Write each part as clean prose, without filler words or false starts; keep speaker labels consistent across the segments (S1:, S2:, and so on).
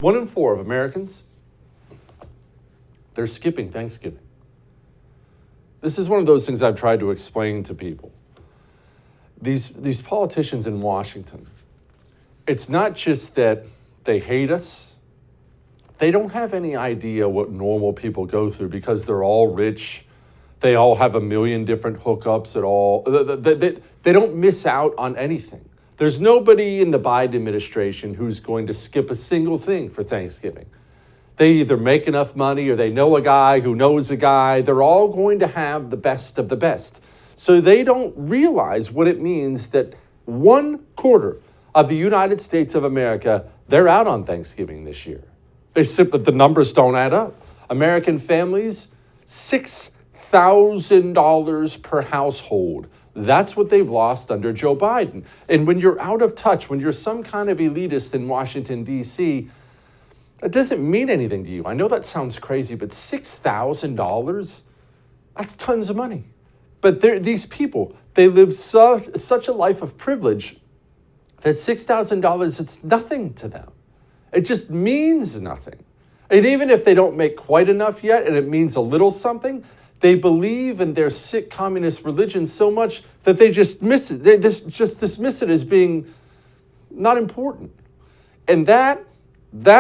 S1: 1 in 4 of Americans, they're skipping Thanksgiving. This is one of those things I've tried to explain to people. These politicians in Washington, it's not just that they hate us. They don't have any idea what normal people go through because they're all rich. They all have a million different hookups at all. They don't miss out on anything. There's nobody in the Biden administration who's going to skip a single thing for Thanksgiving. They either make enough money or they know a guy who knows a guy. They're all going to have the best of the best. So they don't realize what it means that 1/4 of the United States of America, they're out on Thanksgiving this year. The numbers don't add up. American families, $6,000 per household. That's what they've lost under Joe Biden. And when you're out of touch, when you're some kind of elitist in Washington, D.C., that doesn't mean anything to you. I know that sounds crazy, but $6,000, that's tons of money. But these people, they live such a life of privilege that $6,000, it's nothing to them. It just means nothing. And even if they don't make quite enough yet, and it means a little something, they believe in their sick communist religion so much that they just miss it. They just dismiss it as being not important. And that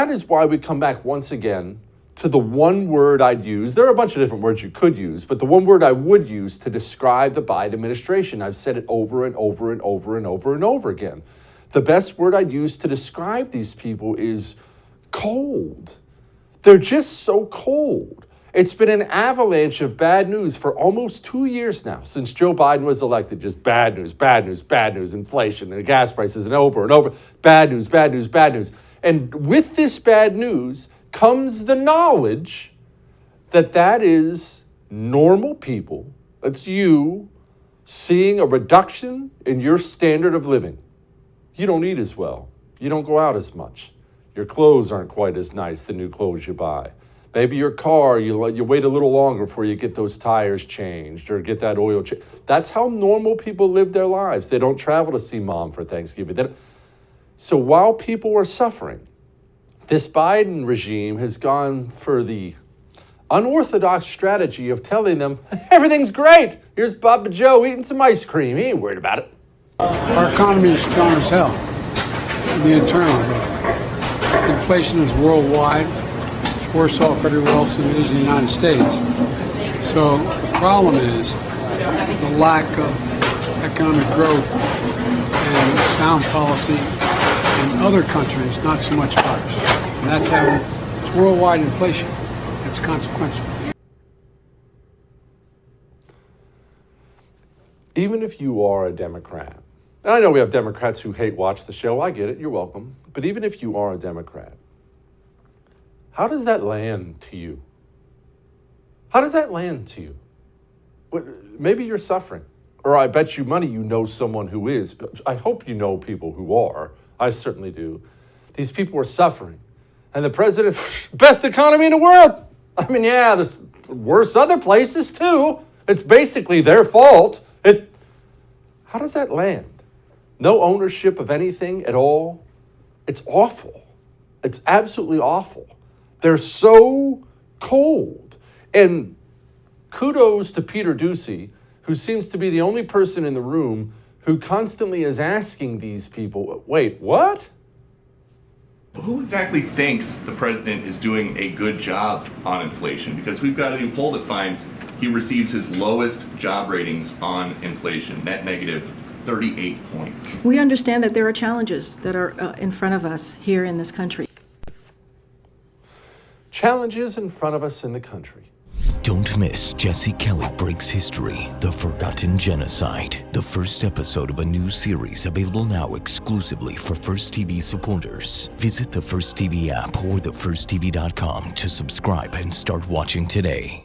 S1: is why we come back once again to the one word I'd use. There are a bunch of different words you could use, but the one word I would use to describe the Biden administration, I've said it over and over and over and over and over again. The best word I'd use to describe these people is cold. They're just so cold. It's been an avalanche of bad news for almost 2 years now since Joe Biden was elected. Just bad news, bad news, bad news, inflation and gas prices and over and over. Bad news, bad news, bad news. And with this bad news comes the knowledge that is normal people, that's you, seeing a reduction in your standard of living. You don't eat as well. You don't go out as much. Your clothes aren't quite as nice, the new clothes you buy. Maybe your car, you wait a little longer before you get those tires changed or get that oil changed. That's how normal people live their lives. They don't travel to see mom for Thanksgiving. So while people are suffering, this Biden regime has gone for the unorthodox strategy of telling them, everything's great. Here's Papa Joe eating some ice cream. He ain't worried about it.
S2: Our economy is strong as hell. The internals are. Inflation is worldwide. It's worse off everywhere else than it is in the United States. So the problem is the lack of economic growth and sound policy in other countries, not so much ours. And that's having, it's worldwide inflation. It's consequential.
S1: Even if you are a Democrat, and I know we have Democrats who hate watch the show, I get it, you're welcome. But even if you are a Democrat, how does that land to you? How does that land to you? Maybe you're suffering, or I bet you money you know someone who is. I hope you know people who are. I certainly do. These people are suffering. And the president, best economy in the world. I mean, yeah, there's worse other places too. It's basically their fault. How does that land? No ownership of anything at all. It's awful. It's absolutely awful. They're so cold. And kudos to Peter Doocy, who seems to be the only person in the room who constantly is asking these people, wait, what?
S3: Who exactly thinks the president is doing a good job on inflation? Because we've got a new poll that finds he receives his lowest job ratings on inflation, net negative 38 points.
S4: We understand that there are challenges that are in front of us here in this country.
S1: Challenges in front of us in the country.
S5: Don't miss Jesse Kelly Breaks History, The Forgotten Genocide, the first episode of a new series available now exclusively for First TV supporters. Visit the First TV app or thefirsttv.com to subscribe and start watching today.